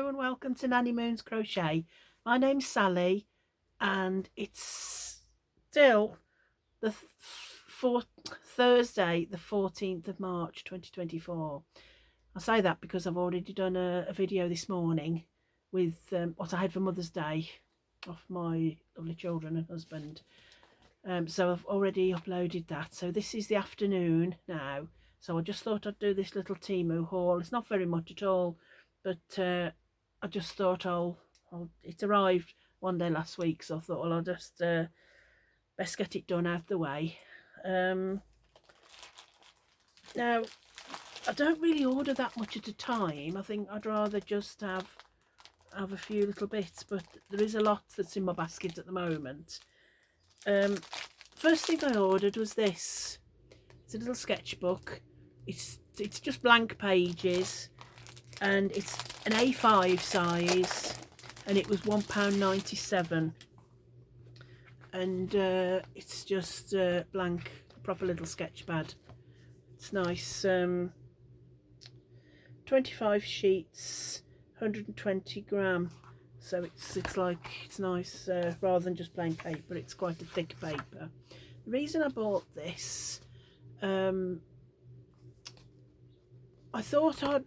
Hello and welcome to Nanny Moon's Crochet. My name's Sally and it's still the Thursday the 14th of March 2024. I say that because I've already done a video this morning with what I had for Mother's Day off my lovely children and husband. So I've already uploaded that. So this is the afternoon now. So I just thought I'd do this little Temu haul. It's not very much at all, but I just thought it arrived one day last week, so I thought, well, I'll just best get it done out the way. Now, I don't really order that much at a time. I think I'd rather just have a few little bits, but there is a lot that's in my basket at the moment. First thing I ordered was this. It's a little sketchbook. It's just blank pages, and it's an A5 size, and it was £1.97, and it's just blank, proper little sketch pad. It's nice. 25 sheets, 120 gram. So it's nice, rather than just plain paper. It's quite a thick paper. The reason I bought this, I thought I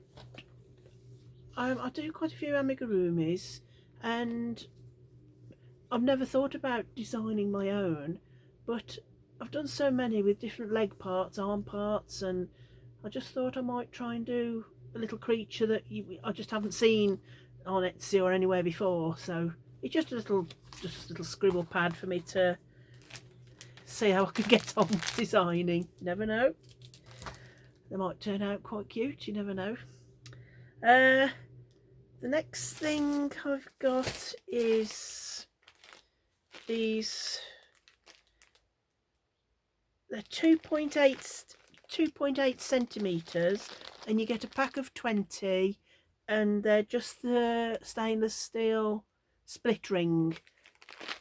do quite a few amigurumis, and I've never thought about designing my own, but I've done so many with different leg parts, arm parts, and I just thought I might try and do a little creature that I just haven't seen on Etsy or anywhere before. So it's just a little scribble pad for me to see how I can get on with designing. You never know, they might turn out quite cute, you never know. The next thing I've got is these. They're 2.8 centimetres, and you get a pack of 20, and they're just the stainless steel split ring,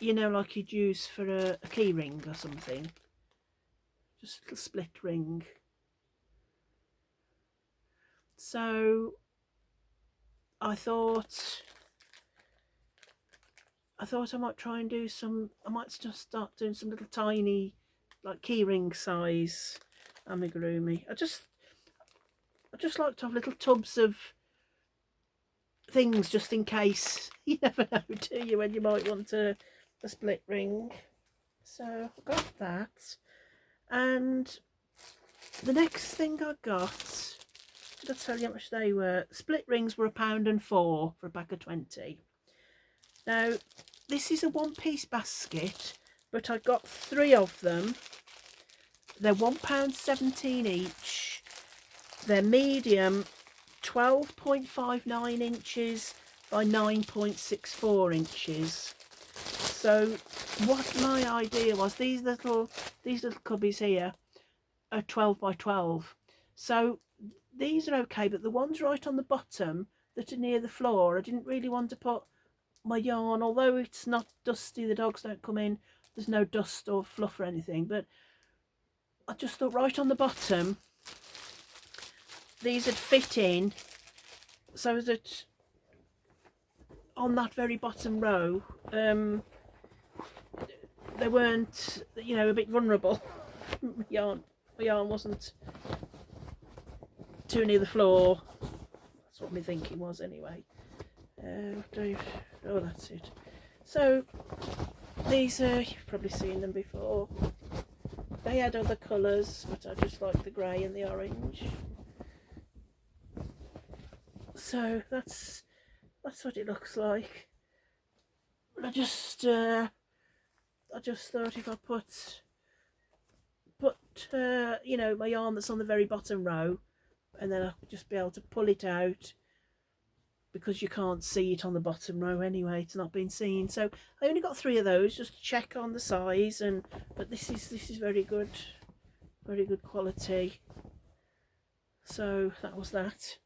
you know, like you'd use for a key ring or something. Just a little split ring. So I thought I might try and do some, I might just start doing some little tiny, like keyring size amigurumi. I just like to have little tubs of things just in case. You never know, do you, when you might want a split ring. So I got that, and the next thing I got, did I tell you how much they were? Split rings were £1.04 for a pack of 20. Now this is a one-piece basket, but I got 3 of them. They're £1.17 each. They're medium, 12.59 inches by 9.64 inches. So what my idea was, these little cubbies here are 12 by 12. So these are okay, but the ones right on the bottom that are near the floor, I didn't really want to put my yarn, although it's not dusty, the dogs don't come in, there's no dust or fluff or anything, but I just thought right on the bottom these would fit in, so that on that very bottom row they weren't, you know, a bit vulnerable. my yarn wasn't too near the floor. That's what my thinking was anyway. Oh, that's it. So these are, you've probably seen them before. They had other colours, but I just like the grey and the orange. So that's what it looks like. I just thought if I put you know, my yarn that's on the very bottom row, and then I'll just be able to pull it out, because you can't see it on the bottom row anyway, it's not been seen. So I only got 3 of those just to check on the size, and but this is very good quality. So that was that.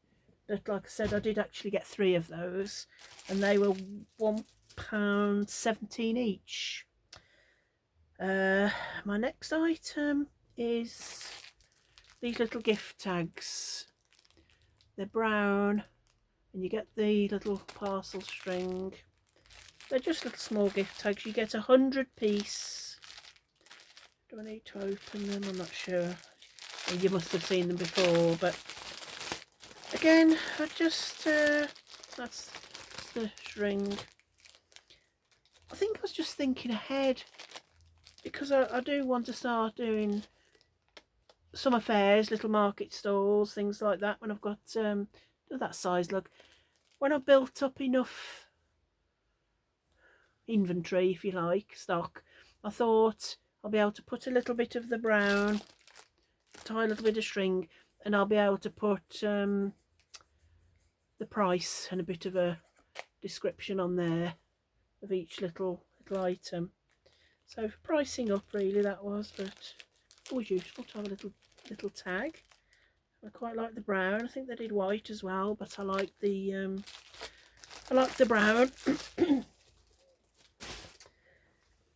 But like I said, I did actually get 3 of those, and they were £1.17 each. My next item is these little gift tags. They're brown, and you get the little parcel string. They're just little small gift tags. You get 100 piece. Do I need to open them? I'm not sure. You must have seen them before, but again, I just that's the string. I think I was just thinking ahead, because I do want to start doing summer fairs, little market stalls, things like that, when I've got that size. Look, when I've built up enough inventory, if you like, stock, I thought I'll be able to put a little bit of the brown, tie a little bit of string, and I'll be able to put the price and a bit of a description on there of each little item. So for pricing up, really, that was, but always useful to have a little tag. I quite like the brown. I think they did white as well, but I like the brown.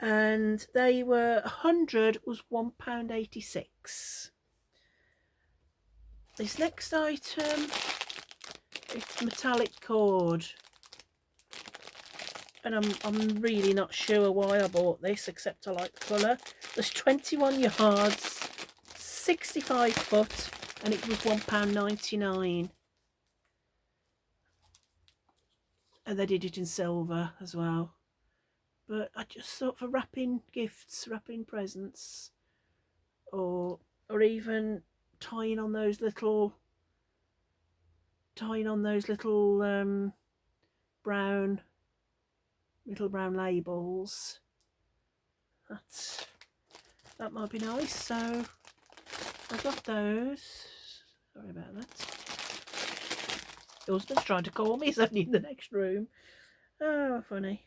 And they were 100 was £1.86. This next item, it's metallic cord, and I'm really not sure why I bought this, except I like the colour. There's 21 yards, 65 foot, and it was £1.99. And they did it in silver as well. But I just thought, for wrapping gifts, wrapping presents, or even tying on those little brown labels, that might be nice. So I got those. Sorry about that. The husband's trying to call me. He's only in the next room. Oh, funny.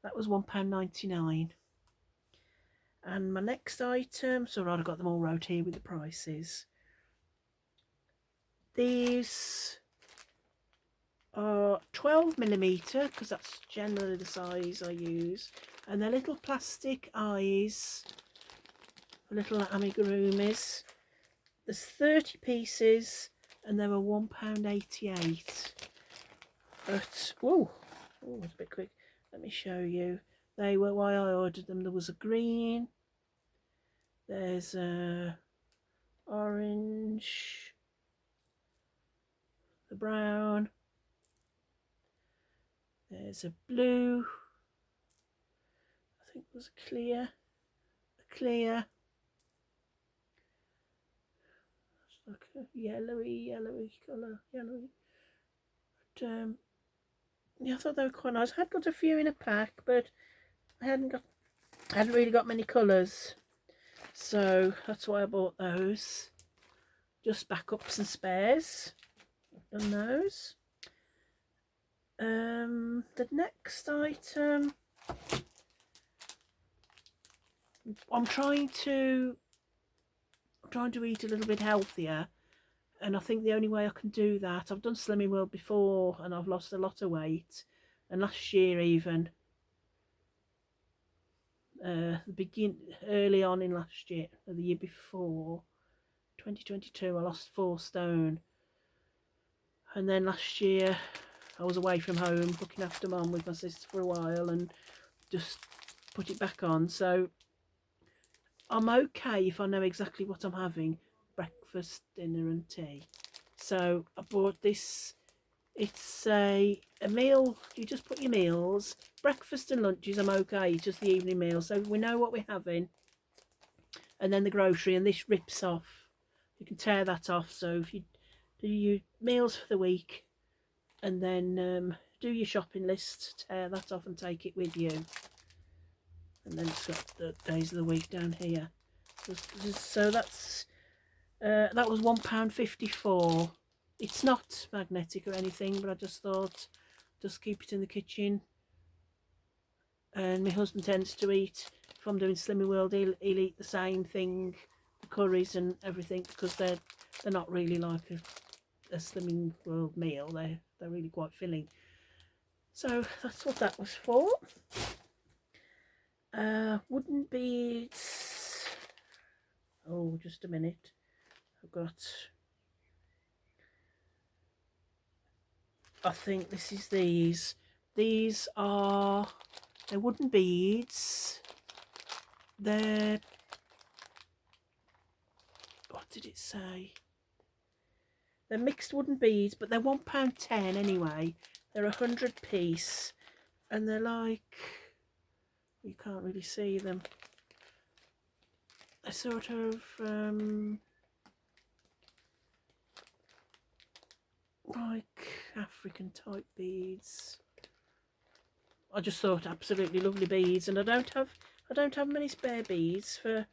That was £1.99. And my next item, so I've got them all wrote here with the prices. These are 12mm, because that's generally the size I use. And they're little plastic eyes for little amigurumis. There's 30 pieces, and they were £1.88. But whoa, it's a bit quick. Let me show you. They were, why I ordered them, there was a green, there's a orange, the brown, there's a blue, I think it was a clear, like a yellowy colour, but yeah, I thought they were quite nice. I had got a few in a pack, but I hadn't really got many colours, so that's why I bought those. Just backups and spares. I've done those. The next item, I'm trying to eat a little bit healthier, and I think the only way I can do that, I've done Slimming World before and I've lost a lot of weight, and last year even, early on in last year, or the year before, 2022, I lost 4 stone. And then last year I was away from home looking after mum with my sister for a while, and just put it back on. So I'm okay if I know exactly what I'm having: breakfast, dinner and tea. So I bought this. It's a meal. You just put your meals, breakfast and lunches, I'm okay, just the evening meal, so we know what we're having. And then the grocery, and this rips off. You can tear that off, so if you do your meals for the week and then do your shopping list, tear that off and take it with you. And then it's got the days of the week down here. So that's that was £1.54. It's not magnetic or anything, but I just thought, just keep it in the kitchen. And my husband tends to eat, if I'm doing Slimming World, he'll eat the same thing, the curries and everything, because they're not really like a Slimming World meal. They're really quite filling. So that's what that was for. Wooden beads. Oh, just a minute. I've got I think this is these. They're wooden beads. They're, what did it say? They're mixed wooden beads, but they're £1.10 anyway. They're 100 piece, and they're like, you can't really see them. They're sort of like African type beads. I just thought absolutely lovely beads, and I don't have many spare beads for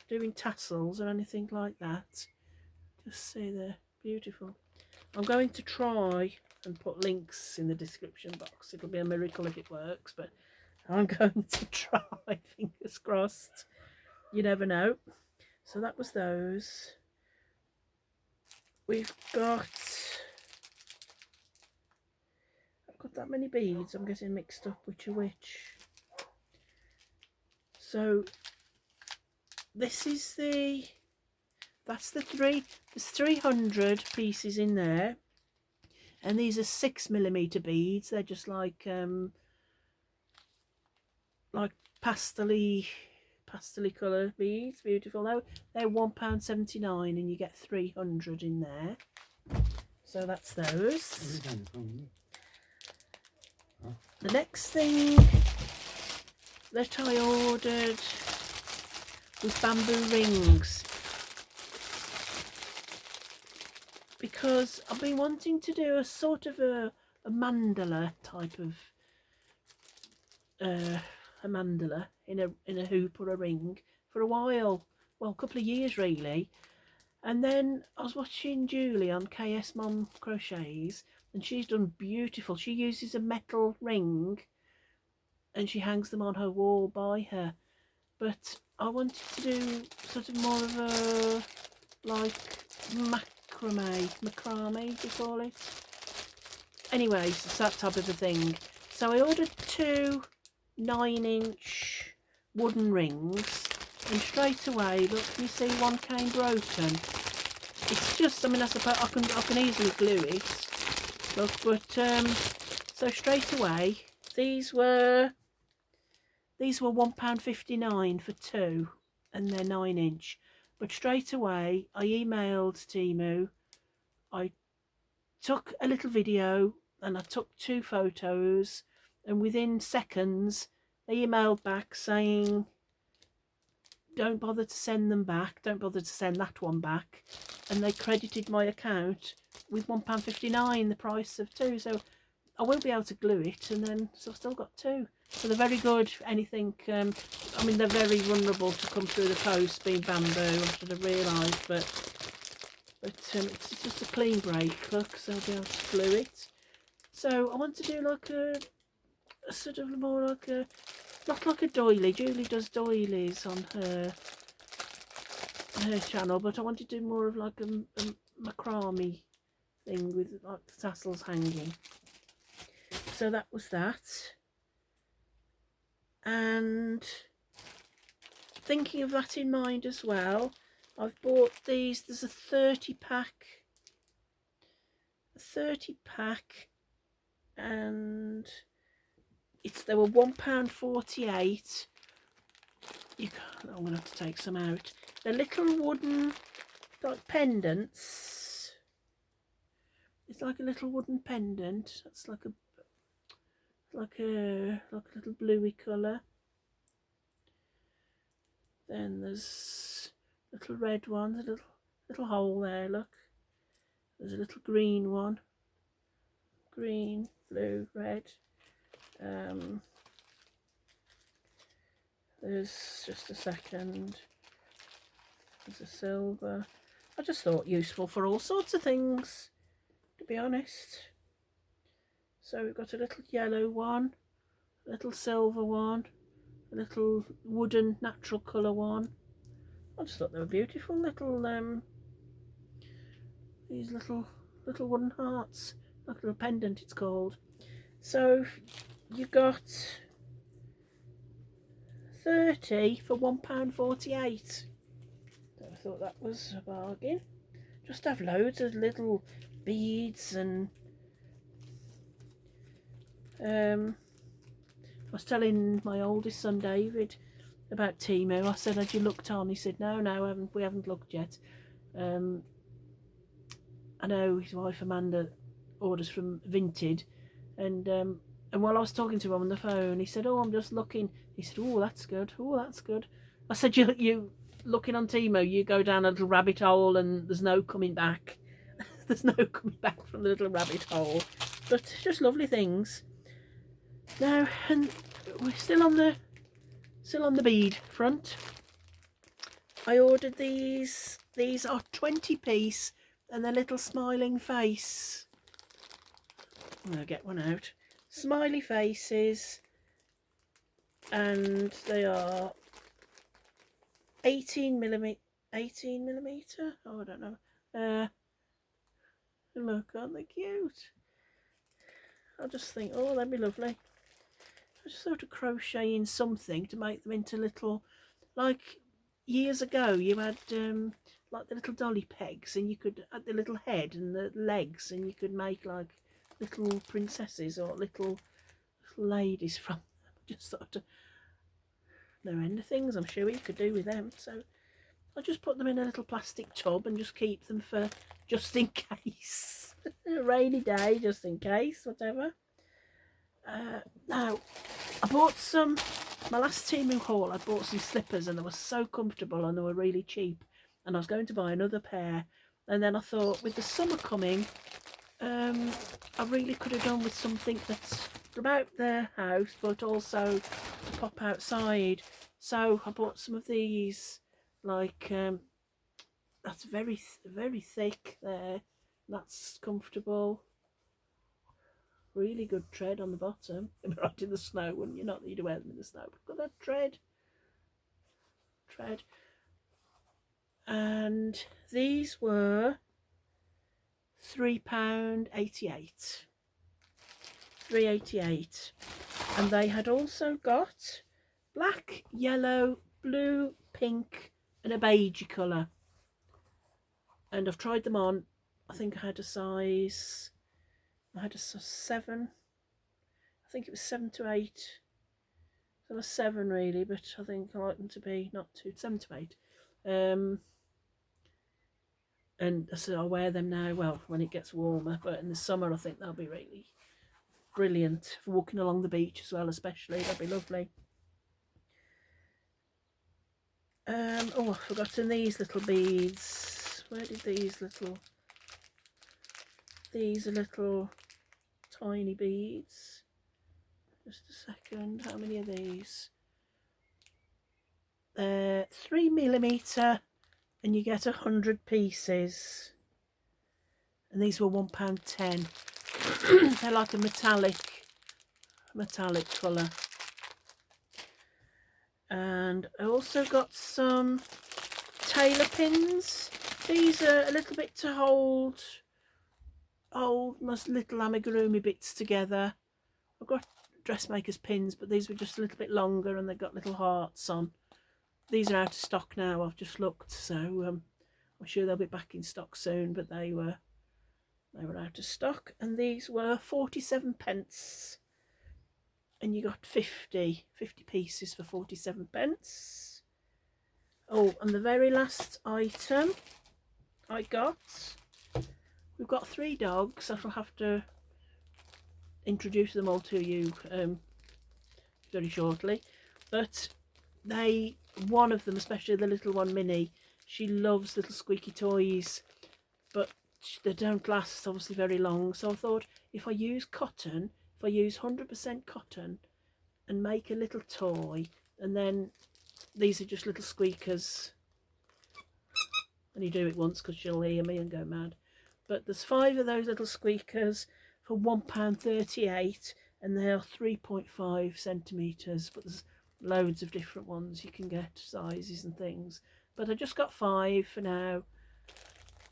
doing tassels or anything like that. Just see, they're beautiful. I'm going to try and put links in the description box. It'll be a miracle if it works, but I'm going to try. Fingers crossed. You never know. So that was those. I've got that many beads. I'm getting mixed up which are which. So this is that's the there's 300 pieces in there, and these are 6mm beads. They're just like pastel colour beads. Beautiful. They're £1.79, and you get 300 in there. So that's those. The next thing that I ordered was bamboo rings, because I've been wanting to do a sort of a mandala type of a mandala in a hoop or a ring for a while. Well, a couple of years really. And then I was watching Julie on KS Mom Crochets, and she's done beautiful. She uses a metal ring and she hangs them on her wall by her. But I wanted to do sort of more of a like macrame, do you call it? Anyway, it's that type of a thing. So I ordered 2 9-inch wooden rings, and straight away, look, you see one came broken. It's just, I mean, I suppose I can easily glue it. Look, but so straight away, these were £1.59 for 2, and they're 9-inch. But straight away, I emailed Temu. I took a little video and I took 2 photos, and within seconds they emailed back saying, don't bother to send them back, don't bother to send that one back, and they credited my account with £1.59, the price of 2. So I will be able to glue it, and then so I've still got 2. So they're very good for anything. I mean, they're very vulnerable to come through the post, being bamboo, I should have realised, but it's just a clean break, look, so I'll be able to glue it. So I want to do like a sort of more like a, not like a doily. Julie does doilies on her channel, but I want to do more of like a macrame thing with like the tassels hanging. So that was that. And thinking of that in mind as well, I've bought these. There's a 30 pack, and they were £1.48. I'm gonna have to take some out. They're little wooden like pendants. It's like a little wooden pendant. That's like a little bluey colour. Then there's a little red one, a little hole there, look. There's a little green one. Green, blue, red. There's just a second. There's a silver. I just thought useful for all sorts of things, to be honest. So we've got a little yellow one, a little silver one, a little wooden natural colour one. I just thought they were beautiful little these little wooden hearts, like a little pendant it's called. So you got 30 for £1.48. I thought that was a bargain. Just have loads of little beads and I was telling my oldest son David about Temu. I said, "Had you looked on?" He said, "No, we haven't looked yet." Um, I know his wife Amanda orders from Vinted, and while I was talking to him on the phone, he said, "Oh, I'm just looking." He said, "Oh, that's good. Oh, that's good." I said, "You looking on Temu? You go down a little rabbit hole, and there's no coming back. There's no coming back from the little rabbit hole." But just lovely things. Now, and we're still on the bead front. I ordered these. These are 20 piece, and their little smiling face. I'm going to get one out. Smiley faces, and they are 18 millimeter. 18 millimeter? Oh, I don't know. Look, aren't they cute? I just think, oh, that'd be lovely. I just thought of crocheting something to make them into little, like years ago you had like the little dolly pegs, and you could add the little head and the legs, and you could make like little princesses or little ladies from them. Just sort of no end of things I'm sure you could do with them. So I just put them in a little plastic tub and just keep them for just in case. A rainy day, just in case, whatever. Now, I bought my last Temu haul, I bought some slippers, and they were so comfortable and they were really cheap. And I was going to buy another pair. And then I thought, with the summer coming, I really could have done with something that's about the house, but also to pop outside. So I bought some of these, like, that's very, very thick there. That's comfortable. Really good tread on the bottom. Right in the snow, wouldn't you? Not that you'd wear them in the snow, but got that tread. And these were £3.88. £3.88. And they had also got black, yellow, blue, pink, and a beigey colour. And I've tried them on. I think I had a 7. I think it was 7 to 8. So a 7 really, but I think I like them to be not too 7 to 8. And so I'll wear them now, well, when it gets warmer, but in the summer I think they'll be really brilliant for walking along the beach as well, especially. That'd be lovely. Oh, I've forgotten these little beads. Where did these are little tiny beads. Just a second, how many are these? They're 3mm, and you get 100 pieces. And these were £1.10. They're like a metallic colour. And I also got some tailor pins. These are a little bit to hold my little amigurumi bits together. I've got dressmaker's pins, but these were just a little bit longer, and they've got little hearts on. These are out of stock now, I've just looked, so I'm sure they'll be back in stock soon, but they were out of stock. And these were 47p, and you got 50 pieces for 47p. Oh, and the very last item I got, we've got 3 dogs. I shall have to introduce them all to you very shortly, but one of them, especially the little one, Minnie, she loves little squeaky toys, but they don't last obviously very long. So I thought, if I use 100% cotton and make a little toy, and then these are just little squeakers, and you do it once because she'll hear me and go mad. But there's 5 of those little squeakers for £1.38, and they are 3.5 centimetres, but there's loads of different ones you can get, sizes and things, but I just got 5 for now.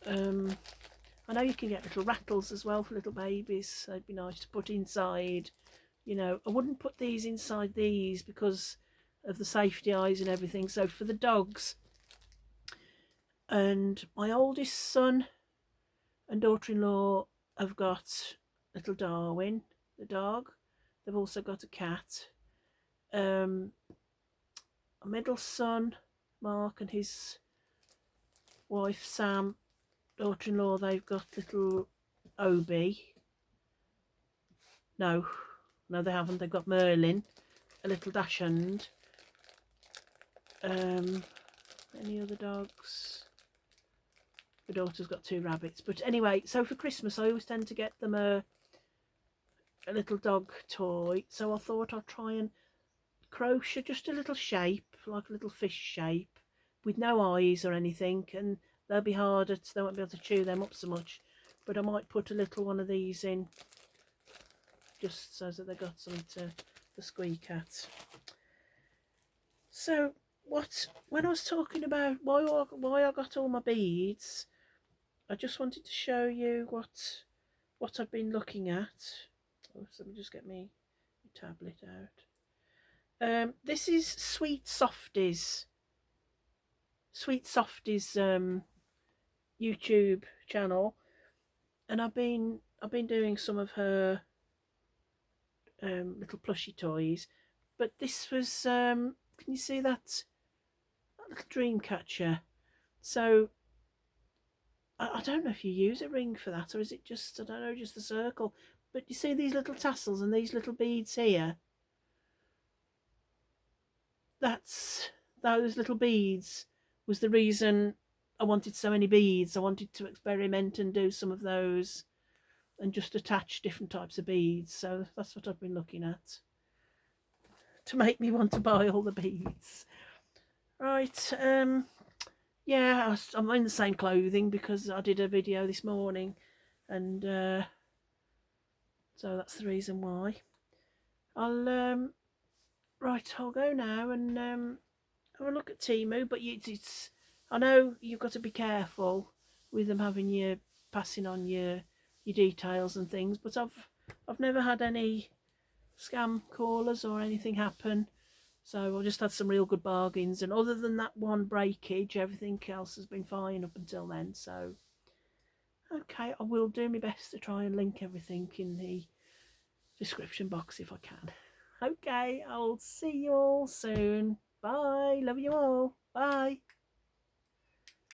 I know you can get little rattles as well for little babies. They'd be nice to put inside. You know, I wouldn't put these inside these because of the safety eyes and everything. So for the dogs, and my oldest son and daughter-in-law have got little Darwin, the dog, They've also got a cat. A middle son, Mark, and his wife Sam, daughter-in-law, they've got little Obi. No, no, they haven't. They've got Merlin, a little dachshund. Any other dogs? The daughter's got 2 rabbits. But anyway, so for Christmas, I always tend to get them a little dog toy. So I thought I'd try and crochet just a little shape, like a little fish shape, with no eyes or anything, and they'll be harder. They won't be able to chew them up so much. But I might put a little one of these in, just so that they got something to squeak at. So when I was talking about why I got all my beads, I just wanted to show you what I've been looking at. Oh, so let me just get my tablet out. This is Sweet Softies YouTube channel, and I've been doing some of her little plushy toys. But this was can you see that little dream catcher? So I don't know if you use a ring for that, or is it just, I don't know, just a circle. But you see these little tassels and these little beads here? Those little beads was the reason I wanted so many beads. I wanted to experiment and do some of those and just attach different types of beads. So that's what I've been looking at to make me want to buy all the beads. Right, yeah, I'm in the same clothing because I did a video this morning, and so that's the reason why. I'll go now and have a look at Temu. But it's I know you've got to be careful with them having you passing on your details and things. But I've never had any scam callers or anything happen. So I just had some real good bargains, and other than that one breakage, everything else has been fine up until then. So okay, I will do my best to try and link everything in the description box if I can. Okay, I'll see you all soon. Bye. Love you all. Bye.